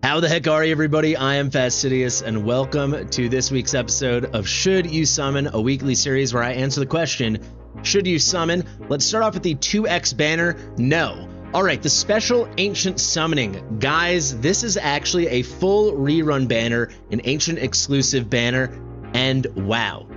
How the heck are you, everybody? I am Fastidious, and welcome to this week's episode of Should You Summon, a weekly series where I answer the question, should you summon? Let's start off with the 2x banner. No. All right, the special Ancient Summoning. Guys, this is actually a full rerun banner, an Ancient exclusive banner, and wow.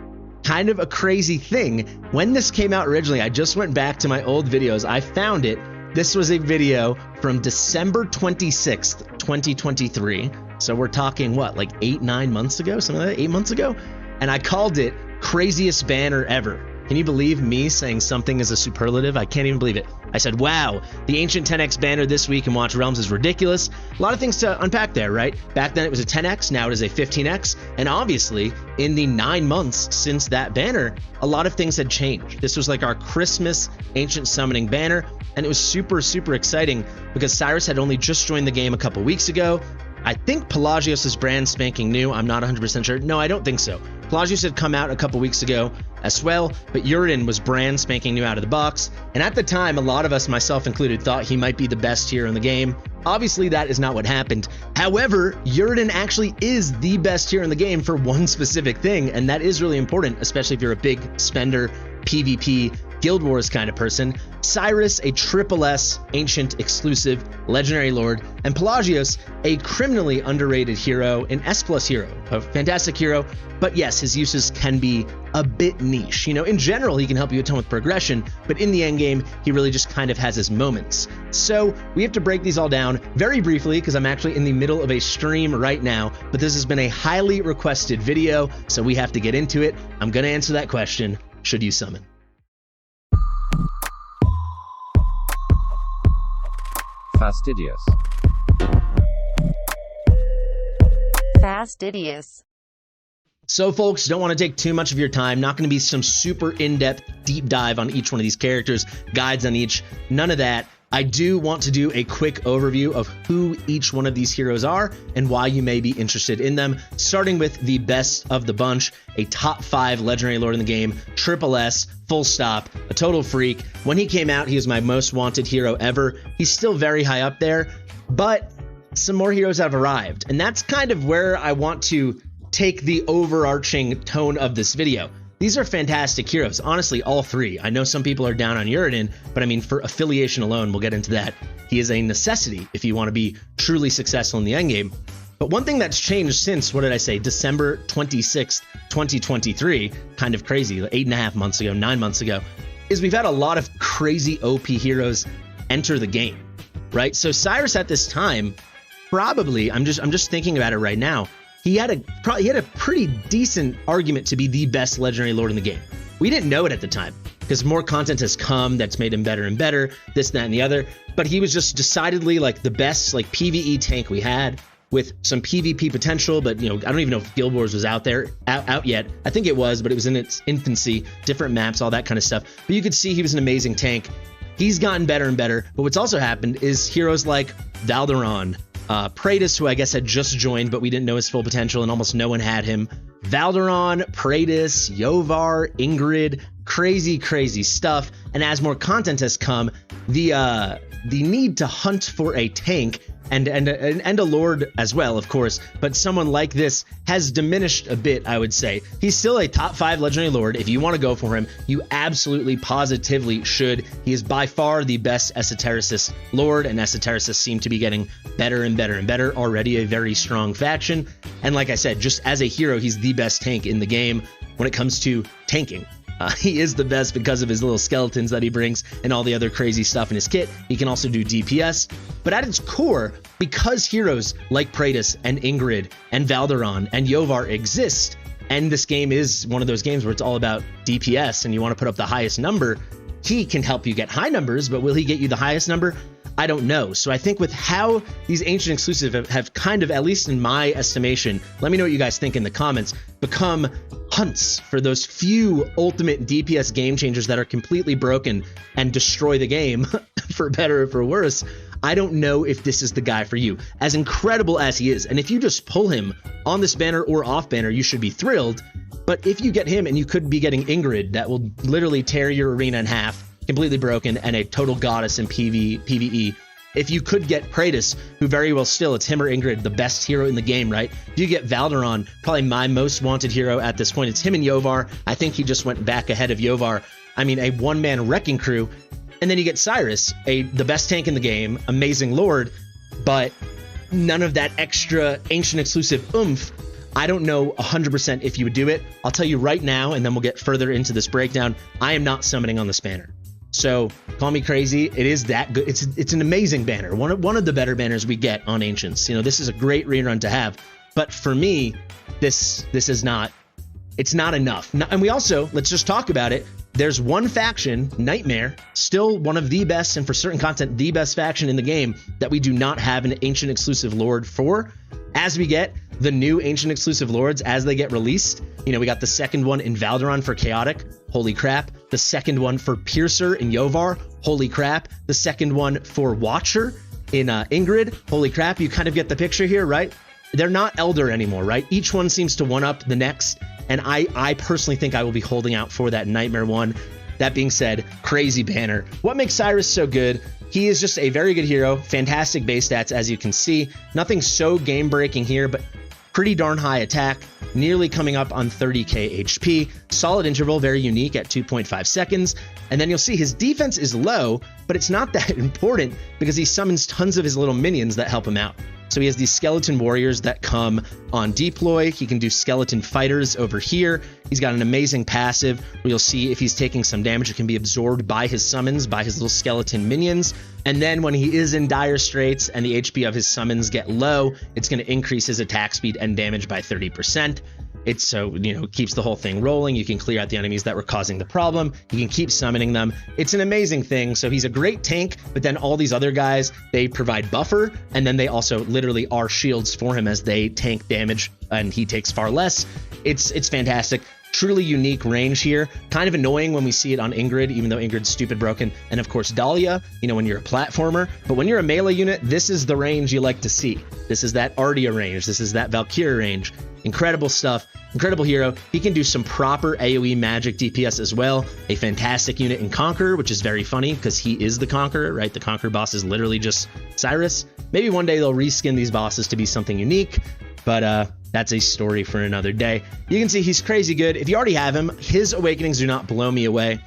Kind of a crazy thing. When this came out originally, I just went back to my old videos. I found it. This was a video from December 26th, 2023. So we're talking what, like 8-9 months ago? Something like that, 8 months ago? And I called it craziest banner ever. Can you believe me saying something is a superlative? I can't even believe it. I said, wow, the Ancient 10x banner this week in Watch Realms is ridiculous. A lot of things to unpack there, right? Back then it was a 10x, now it is a 15x. And obviously, in the 9 months since that banner, a lot of things had changed. This was like our Christmas Ancient Summoning banner, and it was super, super exciting because Cyrus had only just joined the game a couple weeks ago. I think Pelagios is brand spanking new. I'm not 100% sure. No, I don't think so. Pelagios had come out a couple weeks ago as well, but Uredin was brand spanking new out of the box. And at the time, a lot of us, myself included, thought he might be the best hero in the game. Obviously, that is not what happened. However, Uredin actually is the best hero in the game for one specific thing, and that is really important, especially if you're a big spender, PvP, Guild Wars kind of person. Cyrus, a triple S Ancient exclusive legendary lord, and Pelagios, a criminally underrated hero, an S+ hero, a fantastic hero, but yes, his uses can be a bit niche. You know, in general, he can help you a ton with progression, but in the end game, he really just kind of has his moments. So we have to break these all down very briefly because I'm actually in the middle of a stream right now, but this has been a highly requested video, so we have to get into it. I'm going to answer that question, should you summon? Fastidious. Fastidious. So folks, don't want to take too much of your time. Not going to be some super in-depth deep dive on each one of these characters, guides on each, none of that. I do want to do a quick overview of who each one of these heroes are and why you may be interested in them, starting with the best of the bunch, a top 5 legendary lord in the game, triple S, full stop, a total freak. When he came out, he was my most wanted hero ever. He's still very high up there, but some more heroes have arrived, and that's kind of where I want to take the overarching tone of this video. These are fantastic heroes, honestly, all three. I know some people are down on Uredin, but I mean, for affiliation alone, we'll get into that. He is a necessity if you want to be truly successful in the endgame. But one thing that's changed since, what did I say, December 26th, 2023, kind of crazy, 8.5 months ago, 9 months ago, is we've had a lot of crazy OP heroes enter the game, right? So Cyrus at this time, probably, I'm just thinking about it right now, he had a pretty decent argument to be the best legendary lord in the game. We didn't know it at the time because more content has come that's made him better and better, this, that, and the other. But he was just decidedly like the best like PvE tank we had with some PvP potential. But you know, I don't even know if Guild Wars was out yet. I think it was, but it was in its infancy, different maps, all that kind of stuff. But you could see he was an amazing tank. He's gotten better and better. But what's also happened is heroes like Valderon, Pelagios, who I guess had just joined, but we didn't know his full potential, and almost no one had him. Valderon, Pelagios, Yovar, Ingrid, crazy stuff. And as more content has come, the need to hunt for a tank and a lord as well, of course, but someone like this has diminished a bit, I would say. He's still a top 5 legendary lord. If you want to go for him, you absolutely positively should. He is by far the best esotericist lord, and esotericists seem to be getting better and better and better. Already a very strong faction, and like I said, just as a hero, he's the best tank in the game when it comes to tanking. He is the best because of his little skeletons that he brings and all the other crazy stuff in his kit. He can also do DPS, but at its core, because heroes like Pelagios and Ingrid and Valderon and Yovar exist, and this game is one of those games where it's all about DPS and you want to put up the highest number, he can help you get high numbers, but will he get you the highest number? I don't know. So I think with how these Ancient exclusive have kind of, at least in my estimation, let me know what you guys think in the comments, become hunts for those few ultimate DPS game changers that are completely broken and destroy the game, for better or for worse. I don't know if this is the guy for you, as incredible as he is. And if you just pull him on this banner or off banner, you should be thrilled. But if you get him, and you could be getting Ingrid, that will literally tear your arena in half, completely broken, and a total goddess in PvE, If you could get Praetus, who very well still, it's him or Ingrid, the best hero in the game, right? If you get Valderon, probably my most wanted hero at this point, it's him and Yovar. I think he just went back ahead of Yovar. I mean, a one-man wrecking crew. And then you get Cyrus, the best tank in the game, amazing lord, but none of that extra ancient exclusive oomph. I don't know 100% if you would do it. I'll tell you right now, and then we'll get further into this breakdown. I am not summoning on this banner. So call me crazy. It is that good. It's an amazing banner. One of the better banners we get on Ancients. You know, this is a great rerun to have. But for me, this is not. It's not enough. And we also, let's just talk about it. There's one faction, Nightmare, still one of the best, and for certain content, the best faction in the game that we do not have an Ancient exclusive Lord for. As we get the new Ancient exclusive Lords, as they get released, you know, we got the second one in Valderon for Chaotic. Holy crap. The second one for Piercer in Yovar. Holy crap. The second one for Watcher in Ingrid. Holy crap. You kind of get the picture here, right? They're not Elder anymore, right? Each one seems to one-up the next. And I personally think I will be holding out for that Nightmare one. That being said, crazy banner. What makes Cyrus so good? He is just a very good hero. Fantastic base stats, as you can see. Nothing so game-breaking here, but pretty darn high attack. Nearly coming up on 30k HP. Solid interval, very unique at 2.5 seconds. And then you'll see his defense is low, but it's not that important because he summons tons of his little minions that help him out. So he has these skeleton warriors that come on deploy. He can do skeleton fighters over here. He's got an amazing passive where you'll see if he's taking some damage, it can be absorbed by his summons, by his little skeleton minions. And then when he is in dire straits and the HP of his summons get low, it's going to increase his attack speed and damage by 30%. It's so, you know, keeps the whole thing rolling. You can clear out the enemies that were causing the problem. You can keep summoning them. It's an amazing thing. So he's a great tank, but then all these other guys, they provide buffer, and then they also literally are shields for him as they tank damage, and he takes far less. It's fantastic. Truly unique range here. Kind of annoying when we see it on Ingrid, even though Ingrid's stupid broken. And of course, Dahlia, you know, when you're a platformer. But when you're a melee unit, this is the range you like to see. This is that Ardia range. This is that Valkyria range. Incredible stuff. Incredible hero. He can do some proper AoE magic DPS as well. A fantastic unit in Conqueror, which is very funny because he is the Conqueror, right? The Conqueror boss is literally just Cyrus. Maybe one day they'll reskin these bosses to be something unique, but that's a story for another day. You can see he's crazy good. If you already have him, his awakenings do not blow me away.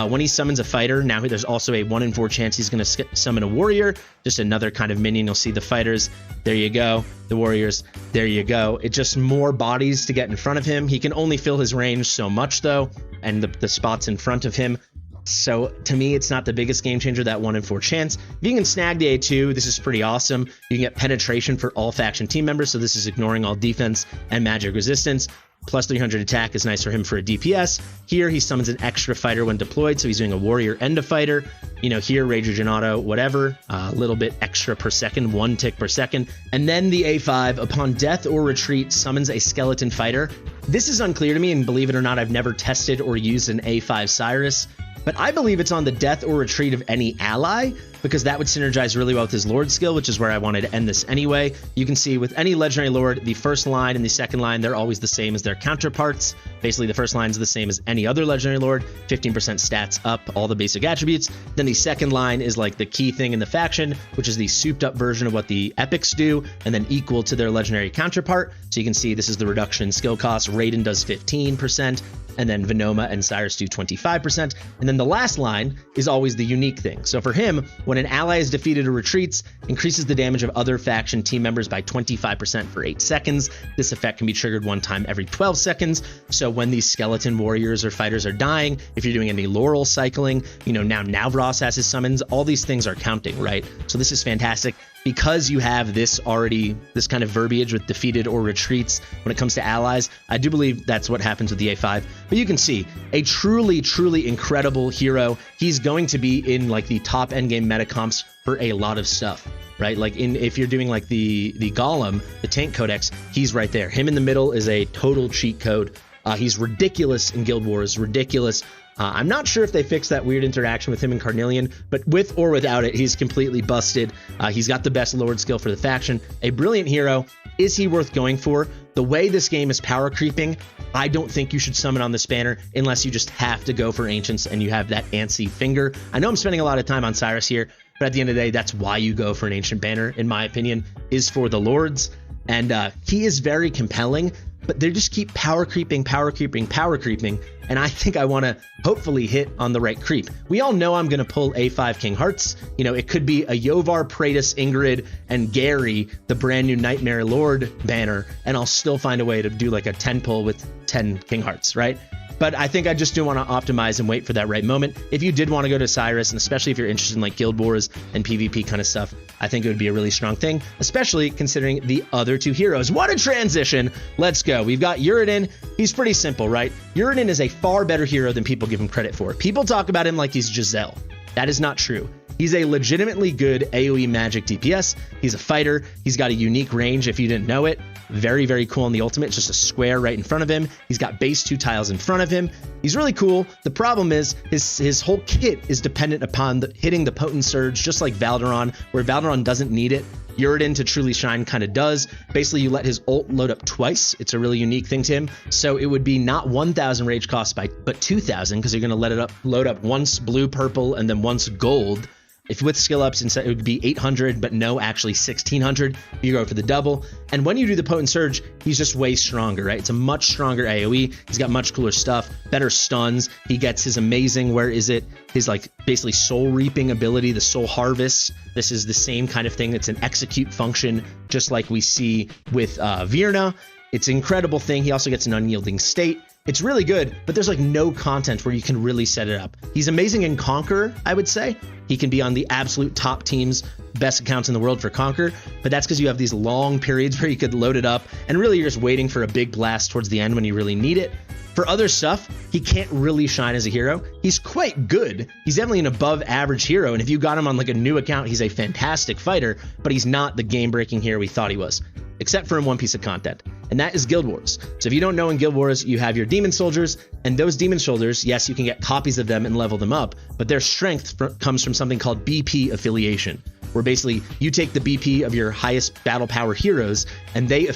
When he summons a fighter, now there's also a 1 in 4 chance he's going to summon a warrior, just another kind of minion. You'll see the fighters. There you go. The warriors. There you go. It's just more bodies to get in front of him. He can only fill his range so much, though, and the spots in front of him. So to me, it's not the biggest game changer, that 1 in 4 chance. If you can snag the A2, this is pretty awesome. You can get penetration for all faction team members, so this is ignoring all defense and magic resistance. Plus 300 attack is nice for him for a DPS. Here, he summons an extra fighter when deployed, so he's doing a warrior and a fighter. You know, here, Rage Regenato, whatever, a little bit extra per second, 1 tick per second. And then the A5, upon death or retreat, summons a skeleton fighter. This is unclear to me, and believe it or not, I've never tested or used an A5 Cyrus. But I believe it's on the death or retreat of any ally, because that would synergize really well with his Lord skill, which is where I wanted to end this anyway. You can see with any Legendary Lord, the first line and the second line, they're always the same as their counterparts. Basically, the first line is the same as any other Legendary Lord, 15% stats up, all the basic attributes. Then the second line is like the key thing in the faction, which is the souped up version of what the epics do, and then equal to their legendary counterpart. So you can see this is the reduction in skill cost. Raiden does 15%. And then Venoma and Cyrus do 25%. And then the last line is always the unique thing. So for him, when an ally is defeated or retreats, increases the damage of other faction team members by 25% for 8 seconds. This effect can be triggered one time every 12 seconds. So when these skeleton warriors or fighters are dying, if you're doing any Laurel cycling, you know, now Navros has his summons, all these things are counting, right? So this is fantastic. Because you have this kind of verbiage with defeated or retreats when it comes to allies, I do believe that's what happens with the A5. But you can see a truly, truly incredible hero. He's going to be in like the top endgame meta comps for a lot of stuff, right? Like if you're doing like the Golem, the tank codex, he's right there. Him in the middle is a total cheat code. He's ridiculous in Guild Wars, ridiculous. I'm not sure if they fixed that weird interaction with him and Carnelian, but with or without it, he's completely busted. He's got the best Lord skill for the faction. A brilliant hero. Is he worth going for? The way this game is power creeping, I don't think you should summon on this banner unless you just have to go for Ancients and you have that antsy finger. I know I'm spending a lot of time on Cyrus here, but at the end of the day, that's why you go for an ancient banner, in my opinion, is for the lords. And he is very compelling, but they just keep power creeping, and I think I want to hopefully hit on the right creep. We all know I'm going to pull A5 King Hearts. You know, it could be a Yovar, Praetus, Ingrid, and Gary, the brand new Nightmare Lord banner, and I'll still find a way to do like a 10 pull with 10 King Hearts, right? But I think I just do want to optimize and wait for that right moment. If you did want to go to Cyrus, and especially if you're interested in like Guild Wars and PvP kind of stuff, I think it would be a really strong thing, especially considering the other two heroes. What a transition. Let's go. We've got Uredin. He's pretty simple, right? Uredin is a far better hero than people give him credit for. People talk about him like he's Giselle. That is not true. He's a legitimately good AoE magic DPS. He's a fighter. He's got a unique range if you didn't know it. Very, very cool on the ultimate. It's just a square right in front of him. He's got base 2 tiles in front of him. He's really cool. The problem is his whole kit is dependent upon hitting the potent surge, just like Valderon, where Valderon doesn't need it. Uredin to truly shine kind of does. Basically, you let his ult load up twice. It's a really unique thing to him. So it would be not 1,000 rage cost, but 2,000, because you're going to let it load up once blue, purple, and then once gold. If with skill ups, instead it would be 800, but no, actually 1,600. You go for the double. And when you do the potent surge, he's just way stronger, right? It's a much stronger AoE. He's got much cooler stuff, better stuns. He gets his amazing, his like basically soul reaping ability, the soul harvest. This is the same kind of thing. It's an execute function, just like we see with Virna. It's an incredible thing. He also gets an unyielding state. It's really good, but there's like no content where you can really set it up. He's amazing in Conquer, I would say. He can be on the absolute top teams, best accounts in the world for Conquer, but that's because you have these long periods where you could load it up, and really you're just waiting for a big blast towards the end when you really need it. For other stuff, he can't really shine as a hero. He's quite good. He's definitely an above average hero, and if you got him on like a new account, he's a fantastic fighter, but he's not the game-breaking hero we thought he was, except for in one piece of content, and that is Guild Wars. So if you don't know, in Guild Wars, you have your Demon Soldiers, and those Demon Soldiers, yes, you can get copies of them and level them up, but their strength comes from something called BP affiliation, where basically you take the BP of your highest battle power heroes, and they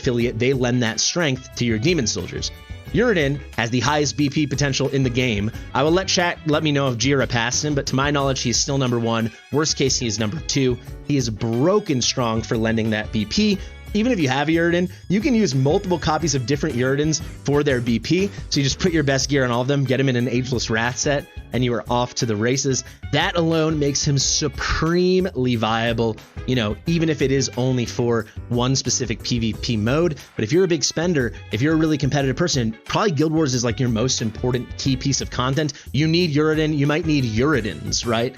lend that strength to your Demon Soldiers. Uredin has the highest BP potential in the game. I will let chat let me know if Jira passed him, but to my knowledge, he's still number 1. Worst case, he is number 2. He is broken strong for lending that BP. Even if you have a Uredin, you can use multiple copies of different Uredins for their BP. So you just put your best gear on all of them, get him in an Ageless Wrath set, and you are off to the races. That alone makes him supremely viable, you know, even if it is only for one specific PvP mode. But if you're a big spender, if you're a really competitive person, probably Guild Wars is like your most important key piece of content. You need Uredin. You might need Uredins, right?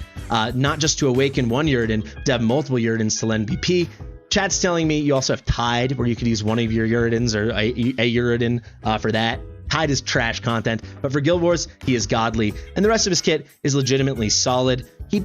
Not just to awaken one Uredin, to have multiple Uredins to lend BP. Chat's telling me you also have Tide, where you could use one of your Uredins or a Uredin for that. Tide is trash content, but for Guild Wars, he is godly, and the rest of his kit is legitimately solid. He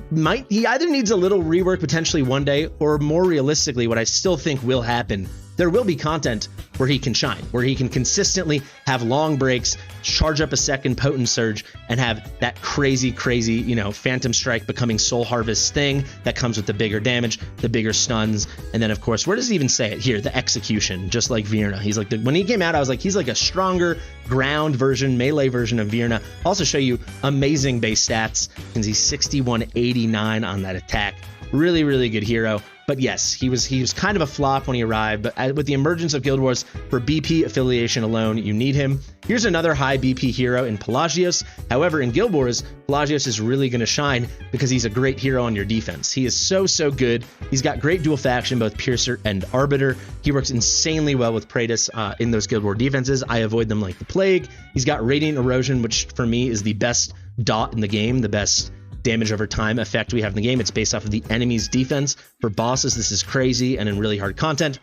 either needs a little rework potentially one day, or more realistically, what I still think will happen, there will be content where he can shine, where he can consistently have long breaks, charge up a second potent surge, and have that crazy, you know, Phantom Strike becoming Soul Harvest thing that comes with the bigger damage, the bigger stuns, and then of course, where does he even say it? Here, the execution, just like Virna. He's like, when he came out, I was like, he's like a stronger ground version, melee version of Virna. I'll also show you amazing base stats, because he's 6189 on that attack. Really good hero. But yes, he was kind of a flop when he arrived, but with the emergence of Guild Wars, for BP affiliation alone, you need him. Here's another high BP hero in Pelagios. However, in Guild Wars, Pelagios is really going to shine because he's a great hero on your defense. He is so good. He's got great dual faction, both Piercer and Arbiter. He works insanely well with Praetus in those Guild War defenses. I avoid them like the plague. He's got Radiant Erosion, which for me is the best dot in the game, the best damage over time effect we have in the game. It's based off of the enemy's defense. For bosses, this is crazy, and in really hard content,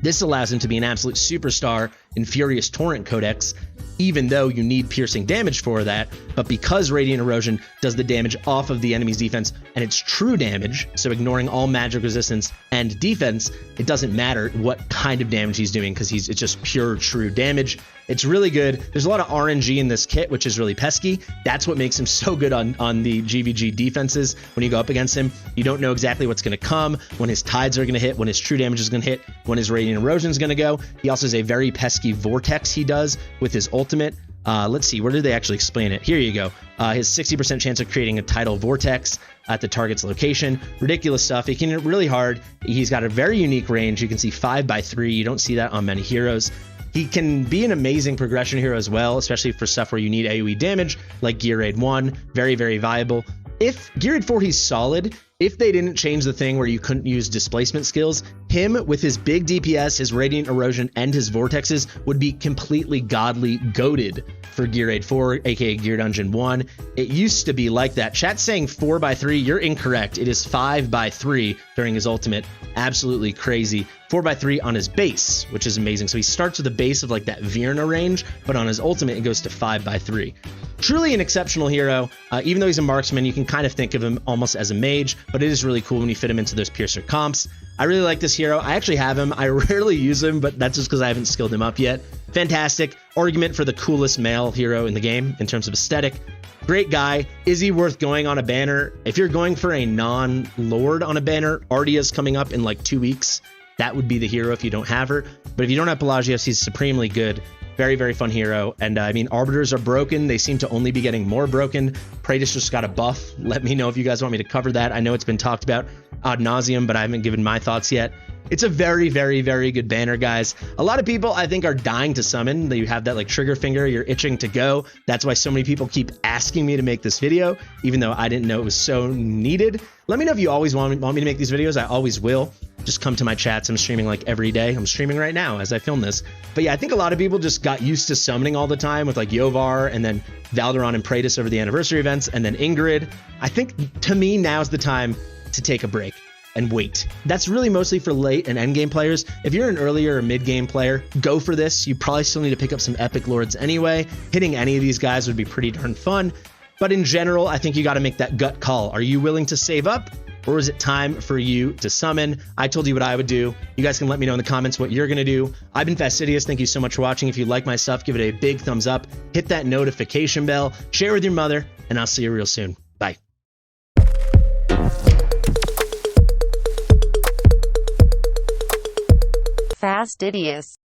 this allows him to be an absolute superstar in Furious Torrent Codex, even though you need piercing damage for that. But because Radiant Erosion does the damage off of the enemy's defense, and it's true damage, so ignoring all magic resistance and defense, it doesn't matter what kind of damage he's doing, because it's just pure true damage. It's really good. There's a lot of RNG in this kit, which is really pesky. That's what makes him so good on the GVG defenses. When you go up against him, you don't know exactly what's going to come, when his tides are going to hit, when his true damage is going to hit, when his Radiant Erosion is going to go. He also has a very pesky vortex he does with his ultimate, Let's see, where did they actually explain it? Here you go. His 60% chance of creating a tidal vortex at the target's location. Ridiculous stuff. He can hit really hard. He's got a very unique range. You can see 5x3. You don't see that on many heroes. He can be an amazing progression hero as well, especially for stuff where you need AoE damage, like Gear Raid 1. Very, very viable. If Gear Raid 4, he's solid. If they didn't change the thing where you couldn't use displacement skills, him with his big DPS, his Radiant Erosion, and his Vortexes would be completely godly goated for Gear Raid 4, aka Gear Dungeon 1. It used to be like that. Chat's saying 4x3. You're incorrect. It is 5x3 during his ultimate. Absolutely crazy. 4x3 on his base, which is amazing. So he starts with a base of like that Virna range, but on his ultimate, it goes to 5x3. Truly an exceptional hero. Even though he's a marksman, you can kind of think of him almost as a mage, but it is really cool when you fit him into those Piercer comps. I really like this hero. I actually have him. I rarely use him, but that's just because I haven't skilled him up yet. Fantastic. Argument for the coolest male hero in the game in terms of aesthetic. Great guy. Is he worth going on a banner? If you're going for a non-lord on a banner, Ardia's coming up in like 2 weeks. That would be the hero if you don't have her. But if you don't have Pelagios, he's supremely good. Very, very fun hero. And I mean, Arbiters are broken. They seem to only be getting more broken. Praetus just got a buff. Let me know if you guys want me to cover that. I know it's been talked about ad nauseum, but I haven't given my thoughts yet. It's a very, very, very good banner, guys. A lot of people, I think, are dying to summon. You have that like trigger finger. You're itching to go. That's why so many people keep asking me to make this video, even though I didn't know it was so needed. Let me know if you always want me to make these videos. I always will. Just come to my chats. I'm streaming like every day. I'm streaming right now as I film this. But yeah, I think a lot of people just got used to summoning all the time with like Yovar and then Valderon and Praetus over the anniversary events and then Ingrid. I think to me, now's the time to take a break and wait. That's really mostly for late and end game players. If you're an earlier or mid game player, go for this. You probably still need to pick up some epic lords anyway. Hitting any of these guys would be pretty darn fun. But in general, I think you got to make that gut call. Are you willing to save up? Or is it time for you to summon? I told you what I would do. You guys can let me know in the comments what you're going to do. I've been Fastidious. Thank you so much for watching. If you like my stuff, give it a big thumbs up. Hit that notification bell. Share with your mother. And I'll see you real soon. Bye. Fastidious.